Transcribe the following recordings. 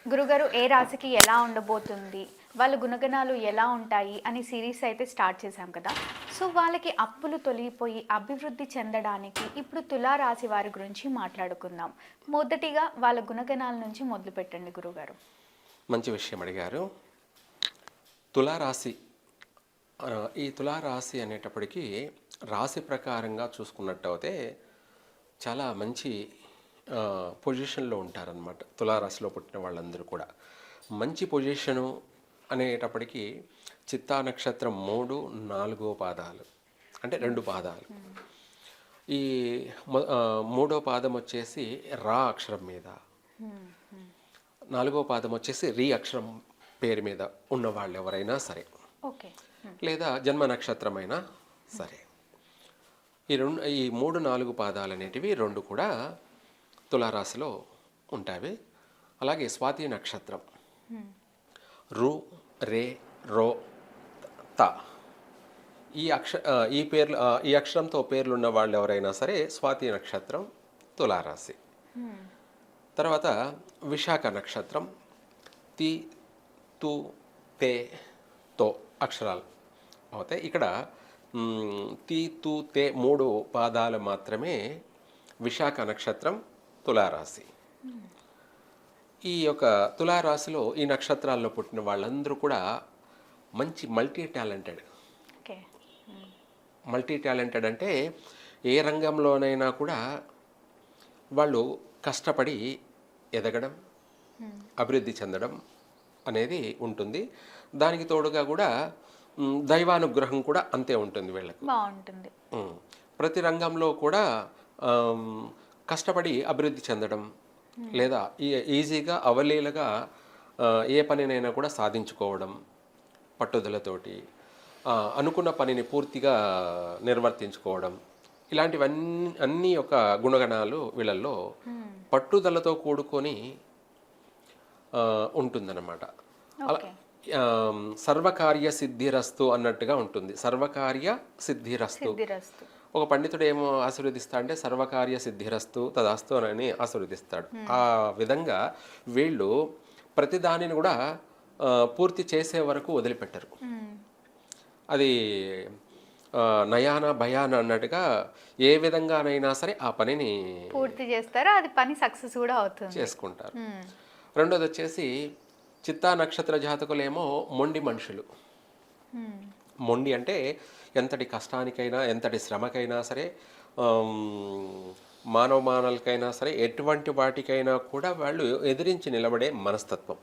గురుగారు ఏ రాశికి ఎలా ఉండబోతుంది? వాళ్ళ గుణగణాలు ఎలా ఉంటాయి? అని సిరీస్ అయితే స్టార్ట్ చేశాం కదా! సో, వాళ్ళకి అప్పులు తొలగిపోయి అభివృద్ధి చెందడానికి ఇప్పుడు తులా రాశి వారి గురించి మాట్లాడుకుందాం. మొదటిగా వాళ్ళ గుణగణాల నుంచి మొదలుపెట్టండి గురుగారు. మంచి విషయం అడిగారు. తులారాశి ఈ తులారాశి అనేటప్పటికీ రాశి ప్రకారంగా చూసుకున్నట్టయితే చాలా మంచి పొజిషన్లో ఉంటారనమాట. తులారాశిలో పుట్టిన వాళ్ళందరూ కూడా మంచి పొజిషను అనేటప్పటికీ చిత్తా నక్షత్రం 3, 4 పాదాలు అంటే 2 పాదాలు. ఈ మూడో పాదం వచ్చేసి రా అక్షరం మీద, 4వ పాదం వచ్చేసి రీ అక్షరం పేరు మీద ఉన్న వాళ్ళు ఎవరైనా సరే, ఓకే, లేదా జన్మ నక్షత్రమైనా సరే, ఈ 3, 4 పాదాలు అనేటివి 2 కూడా తులారాశిలో ఉంటాయి. అలాగే స్వాతి నక్షత్రం రు, రే, రో, త ఈ అక్షరంతో పేర్లు ఉన్న వాళ్ళు ఎవరైనా సరే స్వాతి నక్షత్రం తులారాశి. తర్వాత విశాఖ నక్షత్రం తి, తు, తే, తో అక్షరాలు అవుతాయి. ఇక్కడ తి, తు, తే 3 పాదాలు మాత్రమే విశాఖ నక్షత్రం తులారాశి. ఈ యొక్క తులారాశిలో ఈ నక్షత్రాల్లో పుట్టిన వాళ్ళందరూ కూడా మంచి మల్టీ టాలెంటెడ్. మల్టీ టాలెంటెడ్ అంటే ఏ రంగంలోనైనా కూడా వాళ్ళు కష్టపడి ఎదగడం, అభివృద్ధి చెందడం అనేది ఉంటుంది. దానికి తోడుగా కూడా దైవానుగ్రహం కూడా అంతే ఉంటుంది వీళ్ళకి. బాగుంటుంది. ప్రతి రంగంలో కూడా కష్టపడి అభివృద్ధి చెందడం, లేదా ఈజీగా అవలీలగా ఏ పనినైనా కూడా సాధించుకోవడం, పట్టుదలతోటి అనుకున్న పనిని పూర్తిగా నిర్వర్తించుకోవడం, అన్ని ఒక గుణగణాలు వీళ్ళల్లో పట్టుదలతో కూడుకొని ఉంటుందన్నమాట. అలా సర్వకార్య సిద్ధిరస్తు అన్నట్టుగా ఉంటుంది. సర్వకార్య సిద్ధిరస్తు. ఒక పండితుడు ఏమో ఆశీర్వదిస్తా అంటే సర్వకార్య సిద్ధిరస్తు తదాస్తు అని ఆశీర్వదిస్తాడు. ఆ విధంగా వీళ్ళు ప్రతిదానిని కూడా పూర్తి చేసే వరకు వదిలిపెట్టరు. అది నయాన భయాన అన్నట్టుగా ఏ విధంగానైనా సరే ఆ పనిని పూర్తి చేస్తారు. అది పని సక్సెస్ కూడా అవుతుంది, చేసుకుంటారు. రెండోది వచ్చేసి చిత్తా నక్షత్ర జాతకులేమో మొండి మనుషులు. మొండి అంటే ఎంతటి కష్టానికైనా, ఎంతటి శ్రమకైనా సరే, మానవమానాలకైనా సరే, ఎటువంటి వాటికైనా కూడా వాళ్ళు ఎదిరించి నిలబడే మనస్తత్వం.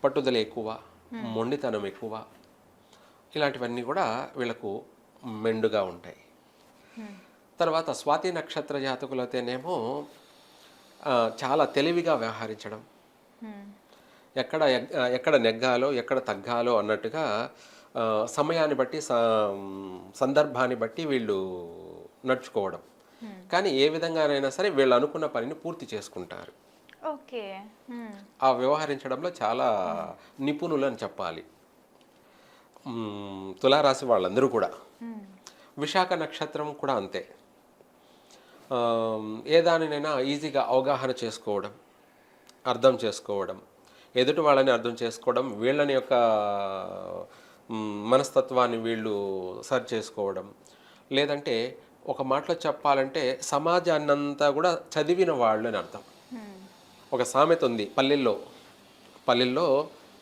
పట్టుదల ఎక్కువ, మొండితనం ఎక్కువ, ఇలాంటివన్నీ కూడా వీళ్ళకు మెండుగా ఉంటాయి. తర్వాత స్వాతి నక్షత్ర జాతకులతోనేమో చాలా తెలివిగా వ్యవహరించడం, ఎక్కడ నెగ్గాలో ఎక్కడ తగ్గాలో అన్నట్టుగా సమయాన్ని బట్టి సందర్భాన్ని బట్టి వీళ్ళు నడుచుకోవడం. కానీ ఏ విధంగానైనా సరే వీళ్ళు అనుకున్న పనిని పూర్తి చేసుకుంటారు. ఆ వ్యవహరించడంలో చాలా నిపుణులు అని చెప్పాలి తులారాశి వాళ్ళందరూ కూడా. విశాఖ నక్షత్రం కూడా అంతే. ఏ దానినైనా ఈజీగా అవగాహన చేసుకోవడం, అర్థం చేసుకోవడం, ఎదుటి వాళ్ళని అర్థం చేసుకోవడం, వీళ్ళని యొక్క మనస్తత్వాన్ని వీళ్ళు సరి చేసుకోవడం, లేదంటే ఒక మాటలో చెప్పాలంటే సమాజాన్నంతా కూడా చదివిన వాళ్ళు అని అర్థం. ఒక సామెత ఉంది, పల్లెల్లో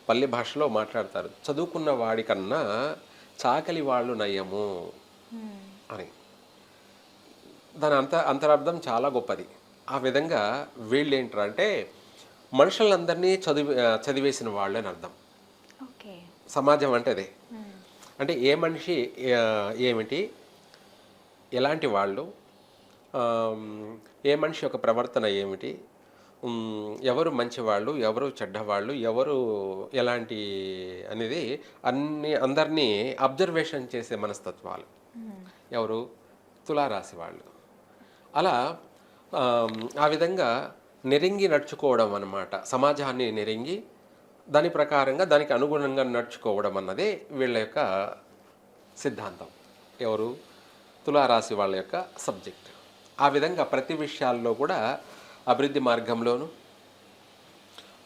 పల్లె భాషలో మాట్లాడతారు, చదువుకున్న వాడికన్నా చాకలి వాళ్ళు నయ్యము అని. దాని అంతరార్థం చాలా గొప్పది. ఆ విధంగా వీళ్ళు ఏంటంటే మనుషులందరినీ చదివేసిన వాళ్ళు అని అర్థం. సమాజం అంటే అదే. అంటే ఏ మనిషి ఏమిటి, ఎలాంటి వాళ్ళు, ఏ మనిషి యొక్క ప్రవర్తన ఏమిటి, ఎవరు మంచివాళ్ళు, ఎవరు చెడ్డవాళ్ళు, ఎవరు ఎలాంటి అనేది అందరినీ అబ్జర్వేషన్ చేసే మనస్తత్వాలు ఎవరు, తులారాశి వాళ్ళు. అలా ఆ విధంగా నెరింగి నడుచుకోవడం అన్నమాట. సమాజాన్ని నెరింగి దాని ప్రకారంగా దానికి అనుగుణంగా నడుచుకోవడం అన్నదే వీళ్ళ యొక్క సిద్ధాంతం. ఎవరు, తులారాశి వాళ్ళ యొక్క సబ్జెక్ట్. ఆ విధంగా ప్రతి విషయాల్లో కూడా అభివృద్ధి మార్గంలోనూ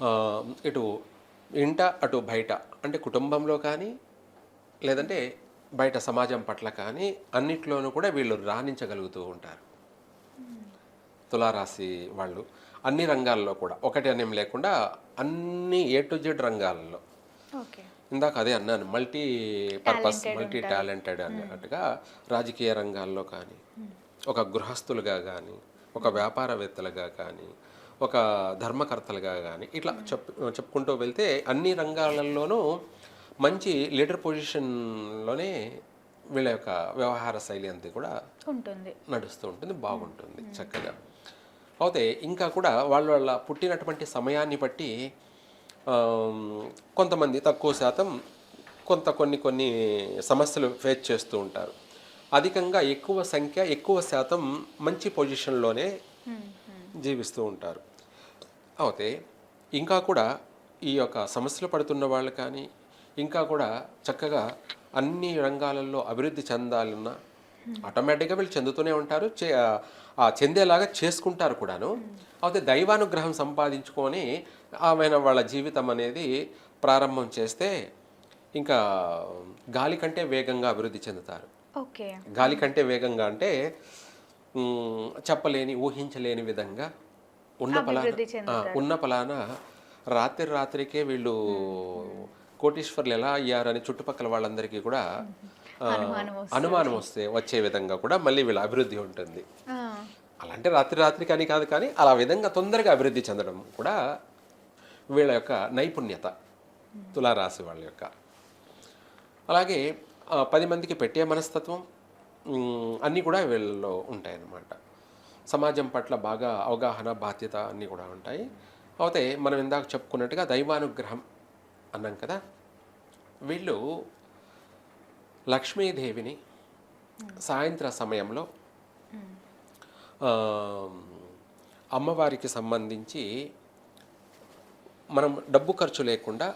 ఆ, ఇటు ఇంట అటు బయట అంటే కుటుంబంలో కానీ లేదంటే బయట సమాజం పట్ల కానీ అన్నిట్లోనూ కూడా వీళ్ళు రాణించగలుగుతూ ఉంటారు. తులారాశి వాళ్ళు అన్ని రంగాల్లో కూడా ఒకటి అనేం లేకుండా అన్ని ఏ టు జెడ్ రంగాలలో, ఓకే. ఇందాక అదే అన్నాను, మల్టీ పర్పస్ Talented మల్టీ ఉంటారు. టాలెంటెడ్ అన్నట్టుగా రాజకీయ రంగాల్లో కానీ, ఒక గృహస్థులుగా కానీ, ఒక వ్యాపారవేత్తలుగా కానీ, ఒక ధర్మకర్తలుగా కానీ ఇట్లా చెప్పుకుంటూ వెళ్తే అన్ని రంగాలలోనూ మంచి లీడర్ పొజిషన్లోనే వీళ్ళ యొక్క వ్యవహార శైలి అంతా కూడా ఉంటుంది. నడుస్తూ ఉంటుంది, బాగుంటుంది చక్కగా. అయితే ఇంకా కూడా వాళ్ళ వాళ్ళ పుట్టినటువంటి సమయాన్ని బట్టి కొంతమంది తక్కువ శాతం కొన్ని సమస్యలు ఫేస్ చేస్తూ ఉంటారు. అధికంగా ఎక్కువ సంఖ్య ఎక్కువ శాతం మంచి పొజిషన్లోనే జీవిస్తూ ఉంటారు. అయితే ఇంకా కూడా ఈ యొక్క సమస్యలు పడుతున్న వాళ్ళు కానీ ఇంకా కూడా చక్కగా అన్ని రంగాలలో అభివృద్ధి చెందాలన్నా ఆటోమేటిక్గా వీళ్ళు చెందుతూనే ఉంటారు, చెందేలాగా చేసుకుంటారు కూడాను. అయితే దైవానుగ్రహం సంపాదించుకొని ఆమె వాళ్ళ జీవితం అనేది ప్రారంభం చేస్తే ఇంకా గాలి కంటే వేగంగా అభివృద్ధి చెందుతారు. ఓకే. గాలి కంటే వేగంగా అంటే చెప్పలేని ఊహించలేని విధంగా అభివృద్ధి చెందుతారు. ఉన్న ఫలాన రాత్రికే వీళ్ళు కోటీశ్వర్లు ఎలా అయ్యారని చుట్టుపక్కల వాళ్ళందరికీ కూడా అనుమానం వచ్చే విధంగా కూడా మళ్ళీ వీళ్ళ అభివృద్ధి ఉంటుంది. అలాంటి రాత్రికి అని కాదు, కానీ అలా విధంగా తొందరగా అభివృద్ధి చెందడం కూడా వీళ్ళ యొక్క నైపుణ్యత తులారాశి వాళ్ళ యొక్క. అలాగే 10 మందికి పెట్టే మనస్తత్వం అన్నీ కూడా వీళ్ళలో ఉంటాయన్నమాట. సమాజం పట్ల బాగా అవగాహన, బాధ్యత అన్నీ కూడా ఉంటాయి. అయితే మనం ఇందాక చెప్పుకున్నట్టుగా దైవానుగ్రహం అన్నాం కదా, వీళ్ళు లక్ష్మీదేవిని సాయంత్ర సమయంలో అమ్మవారికి సంబంధించి మనం డబ్బు ఖర్చు లేకుండా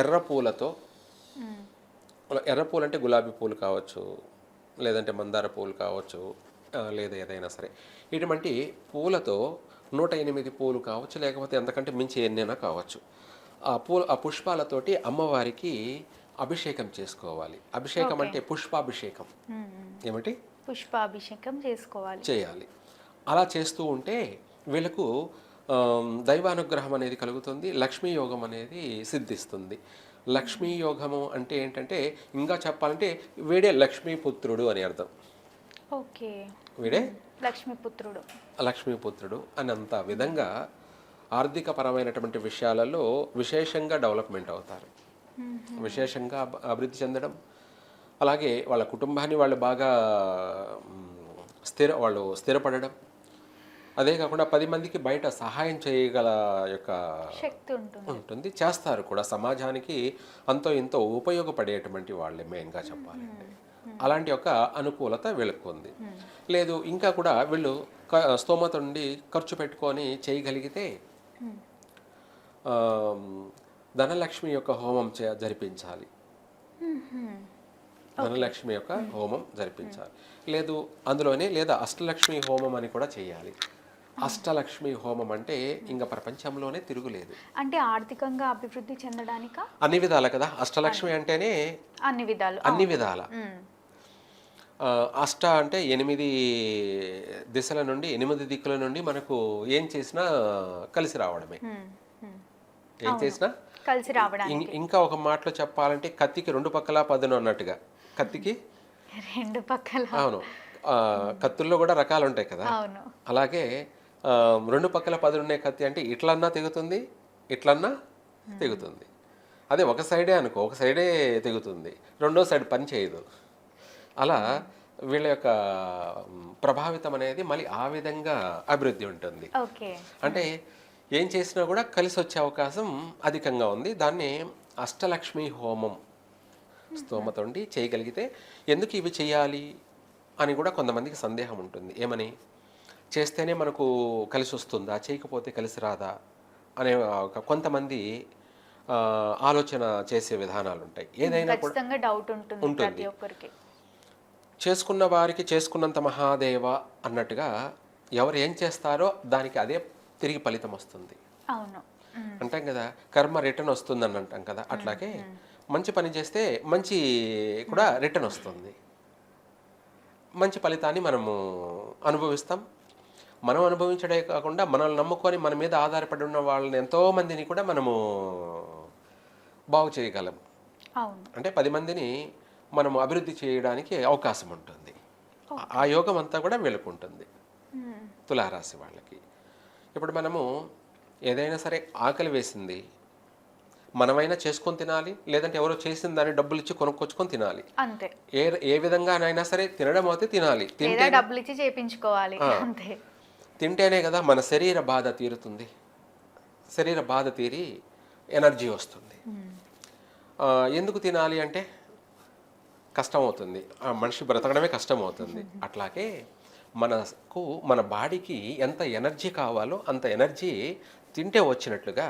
ఎర్ర పూలతో, ఎర్ర పూలు అంటే గులాబీ పూలు కావచ్చు, లేదంటే మందార పూలు కావచ్చు, లేదా ఏదైనా సరే ఇటువంటి పూలతో 108 పూలు కావచ్చు, లేకపోతే ఎంతకంటే మించి ఎన్నైనా కావచ్చు, ఆ పుష్పాలతోటి అమ్మవారికి అభిషేకం చేసుకోవాలి. అభిషేకం అంటే పుష్పాభిషేకం. ఏమిటి? పుష్పాభిషేకం చేయాలి. అలా చేస్తూ ఉంటే వీళ్ళకు దైవానుగ్రహం అనేది కలుగుతుంది, లక్ష్మీ యోగం అనేది సిద్ధిస్తుంది. లక్ష్మీ యోగము అంటే ఏంటంటే ఇంకా చెప్పాలంటే వీడే లక్ష్మీపుత్రుడు అని అర్థం. ఓకే. వీడే లక్ష్మీపుత్రుడు అనంత విధంగా ఆర్థిక పరమైనటువంటి విషయాలలో విశేషంగా డెవలప్మెంట్ అవుతారు, విశేషంగా అభివృద్ధి చెందడం. అలాగే వాళ్ళ కుటుంబాన్ని వాళ్ళు బాగా స్థిరపడడం. అదే కాకుండా 10 మందికి బయట సహాయం చేయగల యొక్క శక్తి ఉంటుంది, చేస్తారు కూడా. సమాజానికి అంతో ఇంతో ఉపయోగపడేటువంటి వాళ్ళే మెయిన్గా చెప్పాలంటే. అలాంటి ఒక అనుకూలత వీళ్ళకు ఉంది. లేదు ఇంకా కూడా వీళ్ళు స్తోమత ఉండి ఖర్చు పెట్టుకొని చేయగలిగితే ధనలక్ష్మి యొక్క హోమం జరిపించాలి. ధనలక్ష్మి యొక్క హోమం జరిపించాలి. లేదు అందులోనే లేదా అష్టలక్ష్మి హోమం అని కూడా చేయాలి. అష్టలక్ష్మి హోమం అంటే ఇంకా ప్రపంచంలోనే తిరుగులేదు. అంటే ఆర్థికంగా అభివృద్ధి చెందడానిక అన్ని విధాల కదా. అష్టలక్ష్మి అంటేనే అన్ని విధాల. అష్ట అంటే 8 దిశల నుండి 8 దిక్కుల నుండి మనకు ఏం చేసినా కలిసి రావడమే. ఏం చేసినా కలిసి రావడానికి. ఇంకా ఒక మాటలో చెప్పాలంటే కత్తికి 2 పక్కల పదును అన్నట్టుగా. కత్తికి 2 పక్కల. అవును. కత్తుల్లో కూడా రకాలు ఉంటాయి కదా. అలాగే 2 పక్కల పదునున్నే కత్తి అంటే ఇట్లన్నా తెగుతుంది, ఇట్లన్నా తెగుతుంది. అదే ఒక సైడే అనుకో, ఒక సైడే తెగుతుంది, రెండో సైడ్ పని చేయదు. అలా వీళ్ళ యొక్క ప్రభావితం అనేది మళ్ళీ ఆ విధంగా అభివృద్ధి ఉంటుంది. అంటే ఏం చేసినా కూడా కలిసి వచ్చే అవకాశం అధికంగా ఉంది. దాన్ని అష్టలక్ష్మి హోమం స్తోమత ఉండి చేయగలిగితే, ఎందుకు ఇవి చేయాలి అని కూడా కొంతమందికి సందేహం ఉంటుంది. ఏమని చేస్తేనే మనకు కలిసి వస్తుందా, చేయకపోతే కలిసి రాదా అనే కొంతమంది ఆలోచన చేసే విధానాలు ఉంటాయి. ఏదైనా కూడా డౌట్ ఉంటుంది. చేసుకున్న వారికి చేసుకున్నంత మహాదేవ అన్నట్టుగా ఎవరు ఏం చేస్తారో దానికి అదే తిరిగి ఫలితం వస్తుంది. అవును. అంటాం కదా, కర్మ రిటర్న్ వస్తుందని అంటాం కదా, అట్లాగే మంచి పని చేస్తే మంచి కూడా రిటర్న్ వస్తుంది, మంచి ఫలితాన్ని మనము అనుభవిస్తాం. మనం అనుభవించడే కాకుండా మనల్ని నమ్ముకొని మన మీద ఆధారపడి ఉన్న వాళ్ళని ఎంతోమందిని కూడా మనము బాగు చేయగలం. అవును. అంటే 10 మందిని మనము అభివృద్ధి చేయడానికి అవకాశం ఉంటుంది. ఆ యోగం అంతా కూడా వీళ్ళకు ఉంటుంది, తులారాశి వాళ్ళకి. ఇప్పుడు మనము ఏదైనా సరే ఆకలి వేసింది, మనమైనా చేసుకొని తినాలి, లేదంటే ఎవరో చేసిన దాన్ని డబ్బులు ఇచ్చి కొనుక్కొచ్చుకొని తినాలి. అంతే. ఏ విధంగానైనా సరే తినడం అయితే తినాలి. లేదా డబ్బులు ఇచ్చి చేపించుకోవాలి అంతే. తింటేనే కదా మన శరీర బాధ తీరుతుంది. శరీర బాధ తీరి ఎనర్జీ వస్తుంది. ఎందుకు తినాలి అంటే కష్టం అవుతుంది, ఆ మనిషి బ్రతకడమే కష్టం అవుతుంది. అట్లాగే మనకు మన బాడీకి ఎంత ఎనర్జీ కావాలో అంత ఎనర్జీ తింటే వచ్చినట్లుగా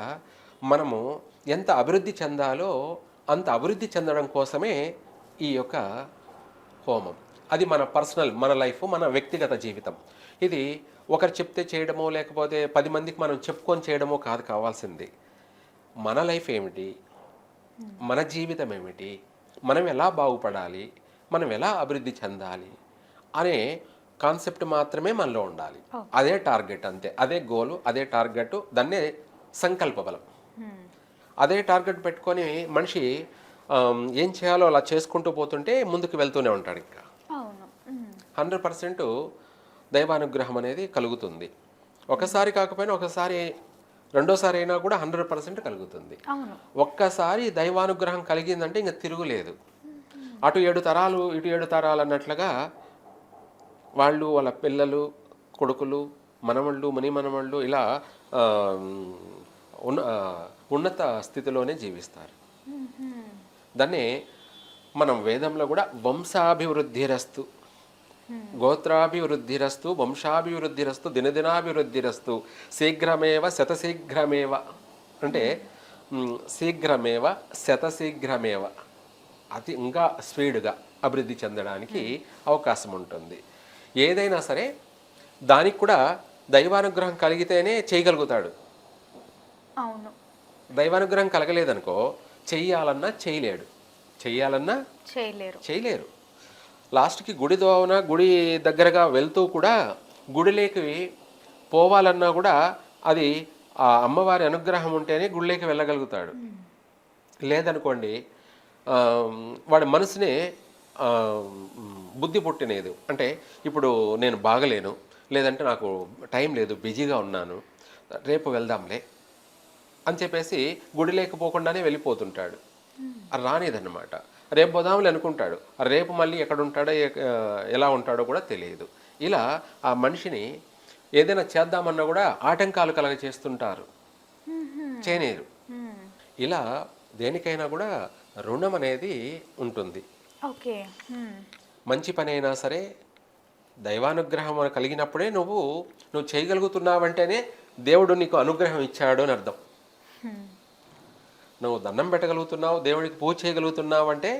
మనము ఎంత అభివృద్ధి చెందాలో అంత అభివృద్ధి చెందడం కోసమే ఈ యొక్క హోమం. అది మన పర్సనల్, మన లైఫ్, మన వ్యక్తిగత జీవితం. ఇది ఒకరు చెప్తే చేయడమో లేకపోతే 10 మందికి మనం చెప్పుకొని చేయడమో కాదు కావాల్సింది. మన లైఫ్ ఏమిటి, మన జీవితం ఏమిటి, మనం ఎలా బాగుపడాలి, మనం ఎలా అభివృద్ధి చెందాలి అనే కాన్సెప్ట్ మాత్రమే మనలో ఉండాలి. అదే టార్గెట్, అంతే. అదే గోలు, అదే టార్గెట్, దాన్నే సంకల్ప బలం. అదే టార్గెట్ పెట్టుకొని మనిషి ఏం చేయాలో అలా చేసుకుంటూ పోతుంటే ముందుకు వెళ్తూనే ఉంటాడు. ఇంకా 100% దైవానుగ్రహం అనేది కలుగుతుంది. ఒకసారి కాకపోయినా ఒకసారి, రెండోసారి అయినా కూడా 100% కలుగుతుంది. ఒక్కసారి దైవానుగ్రహం కలిగిందంటే ఇంకా తిరుగులేదు. అటు 7 తరాలు ఇటు 7 తరాలు అన్నట్లుగా వాళ్ళు, వాళ్ళ పిల్లలు, కొడుకులు, మనవళ్ళు, మనమళ్ళు ఇలా ఉన్నత స్థితిలోనే జీవిస్తారు. దాన్నే మనం వేదంలో కూడా వంశాభివృద్ధిరస్తు, గోత్రాభివృద్ధిరస్తు, వంశాభివృద్ధిరస్తు, దినదినాభివృద్ధిరస్తు, శీఘ్రమేవ శతశీఘ్రమేవ అంటే శీఘ్రమేవ శతశీఘ్రమేవ, అతి ఇంకా స్పీడ్గా అభివృద్ధి చెందడానికి అవకాశం ఉంటుంది. ఏదైనా సరే దానికి కూడా దైవానుగ్రహం కలిగితేనే చేయగలుగుతాడు. అవును. దైవానుగ్రహం కలగలేదనుకో చెయ్యాలన్నా చేయలేడు, చెయ్యాలన్నా చేయలేరు. లాస్ట్కి గుడి దోవన, గుడి దగ్గరగా వెళ్తూ కూడా గుడిలోకి పోవాలన్నా కూడా అది ఆ అమ్మవారి అనుగ్రహం ఉంటేనే గుడిలోకి వెళ్ళగలుగుతాడు. లేదనుకోండి వాడి మనసునే బుద్ధి పుట్టినది. అంటే ఇప్పుడు నేను బాగలేను, లేదంటే నాకు టైం లేదు, బిజీగా ఉన్నాను, రేపు వెళ్దాంలే అని చెప్పేసి గుడి లేకపోకుండానే వెళ్ళిపోతుంటాడు. రానిదన్నమాట. రేపు పోదాంలే అనుకుంటాడు, రేపు మళ్ళీ ఎక్కడ ఉంటాడో ఎలా ఉంటాడో కూడా తెలియదు. ఇలా ఆ మనిషిని ఏదైనా చేద్దామన్నా కూడా ఆటంకాలు కలగ చేస్తుంటారు, చేయలేరు. ఇలా దేనికైనా కూడా రుణం అనేది ఉంటుంది. మంచి పని అయినా సరే దైవానుగ్రహం కలిగినప్పుడే నువ్వు చేయగలుగుతున్నావంటేనే దేవుడు నీకు అనుగ్రహం ఇచ్చాడు అని అర్థం. నువ్వు దండం పెట్టగలుగుతున్నావు, దేవుడికి పూజ చేయగలుగుతున్నావు అంటే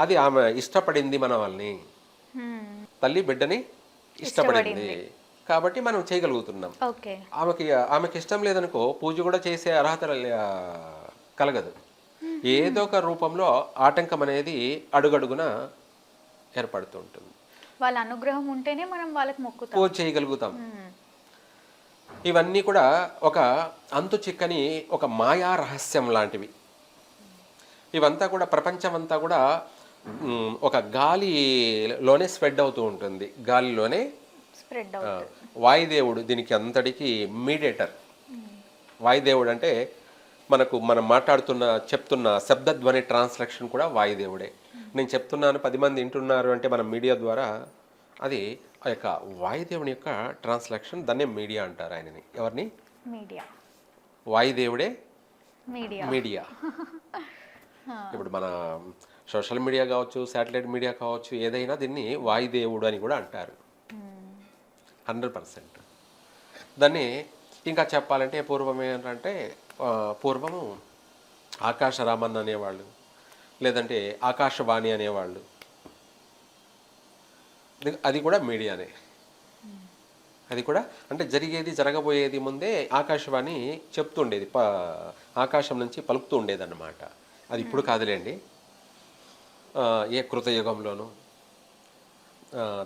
అది ఆమె ఇష్టపడింది, మన వాళ్ళని, తల్లి బిడ్డని ఇష్టపడింది కాబట్టి మనం చేయగలుగుతున్నాం. ఆమెకి ఇష్టం లేదనుకో పూజ కూడా చేసే అర్హత కలగదు. ఏదో ఒక రూపంలో ఆటంకం అనేది అడుగడుగున ఏర్పడుతూ ఉంటుంది. వాళ్ళ అనుగ్రహం ఉంటేనే మనం వాళ్ళకి మొక్కుతాం, పూజ చేయగలుగుతాం. ఇవన్నీ కూడా ఒక అంతు చిక్కని ఒక మాయా రహస్యం లాంటివి. ఇవంతా కూడా ప్రపంచం అంతా కూడా ఒక గాలిలోనే స్ప్రెడ్ అవుతూ ఉంటుంది, గాలిలోనే స్ప్రెడ్ అవుతుంది. వాయుదేవుడు దీనికి అంతటికి మీడియేటర్. వాయుదేవుడు అంటే మనం చెప్తున్న శబ్దధ్వని ట్రాన్స్లేషన్ కూడా వాయుదేవుడే. నేను చెప్తున్నాను, 10 మంది వింటున్నారు అంటే మన మీడియా ద్వారా అది ఆ యొక్క వాయుదేవుని యొక్క ట్రాన్స్లేషన్. దాన్నే మీడియా అంటారు. ఆయనని ఎవరిని? మీడియా. వాయుదేవుడే మీడియా. ఇప్పుడు మన సోషల్ మీడియా కావచ్చు, శాటిలైట్ మీడియా కావచ్చు, ఏదైనా దీన్ని వాయుదేవుడు అని కూడా అంటారు. 100%. దాన్ని ఇంకా చెప్పాలంటే పూర్వం ఏంటంటే పూర్వము ఆకాశరామన్ అనేవాళ్ళు, లేదంటే ఆకాశవాణి అనేవాళ్ళు. అది కూడా మీడియానే. అది కూడా అంటే జరిగేది జరగబోయేది ముందే ఆకాశవాణి చెప్తుండేది, ఆకాశం నుంచి పలుకుతూ ఉండేదన్నమాట. అది ఇప్పుడు కాదులేండి, ఏ కృతయుగంలోనూ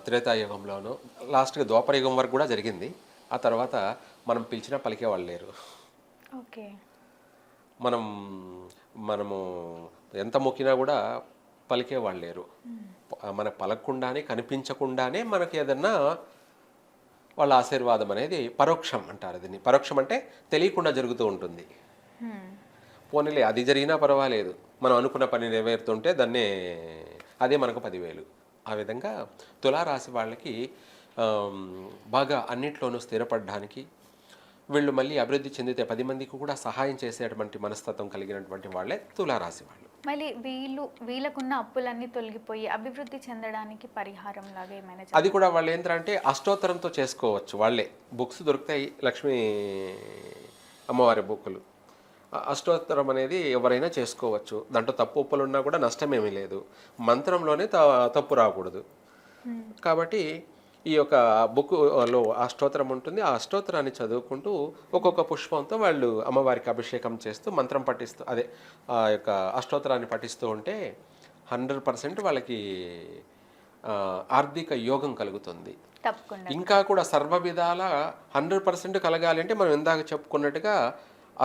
త్రేతాయుగంలోనూ లాస్ట్గా ద్వాపరయుగం వరకు కూడా జరిగింది. ఆ తర్వాత మనం పిలిచినా పలికే వాళ్ళు లేరు. ఓకే. మనము ఎంత మొక్కినా కూడా పలికే వాళ్ళు లేరు. మన పలకకుండానే కనిపించకుండానే మనకి ఏదన్నా వాళ్ళ ఆశీర్వాదం అనేది పరోక్షం అంటారు. దీన్ని పరోక్షం అంటే తెలియకుండా జరుగుతూ ఉంటుంది. పోనీలే అది జరిగినా పర్వాలేదు, మనం అనుకున్న పని నెరవేరుతుంటే దాన్నే అదే మనకు 10,000. ఆ విధంగా తులారాశి వాళ్ళకి బాగా అన్నిట్లోనూ స్థిరపడడానికి, వీళ్ళు మళ్ళీ అభివృద్ధి చెందితే 10 మందికి కూడా సహాయం చేసేటువంటి మనస్తత్వం కలిగినటువంటి వాళ్ళే తులారాశి వాళ్ళు. మళ్ళీ వీళ్ళకున్న అప్పులన్నీ తొలగిపోయి అభివృద్ధి చెందడానికి పరిహారం లాగా ఏమైనా అది కూడా వాళ్ళు ఏంటంటే అష్టోత్తరంతో చేసుకోవచ్చు. వాళ్ళే బుక్స్ దొరుకుతాయి, లక్ష్మీ అమ్మవారి బుక్కులు. అష్టోత్తరం అనేది ఎవరైనా చేసుకోవచ్చు. దాంట్లో తప్పు ఒప్పులు ఉన్నా కూడా నష్టమేమీ లేదు. మంత్రంలోనే తప్పు రాకూడదు. కాబట్టి ఈ యొక్క బుక్లో అష్టోత్తరం ఉంటుంది. ఆ అష్టోత్తరాన్ని చదువుకుంటూ ఒక్కొక్క పుష్పంతో వాళ్ళు అమ్మవారికి అభిషేకం చేస్తూ మంత్రం పఠిస్తూ అదే ఆ యొక్క అష్టోత్తరాన్ని పఠిస్తూ ఉంటే 100% వాళ్ళకి ఆర్థిక యోగం కలుగుతుంది. తప్పకుండా. ఇంకా కూడా సర్వ విధాల 100% కలగాలి అంటే మనం ఇందాక చెప్పుకున్నట్టుగా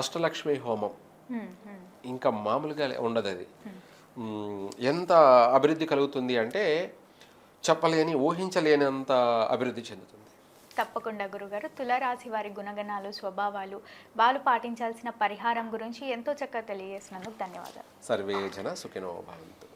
అష్టలక్ష్మి హోమం ఇంకా మామూలుగా ఉండదు. అది ఎంత అభివృద్ధి కలుగుతుంది అంటే చెప్పలేని, ఊహించలేనంత అభివృద్ధి చెందుతుంది. తప్పకుండా గురుగారు. తులారాశి వారి గుణగణాలు, స్వభావాలు, వాళ్ళు పాటించాల్సిన పరిహారం గురించి ఎంతో చక్కగా తెలియజేసినందుకు ధన్యవాదాలు. సర్వే జన సుఖినో భవంతు.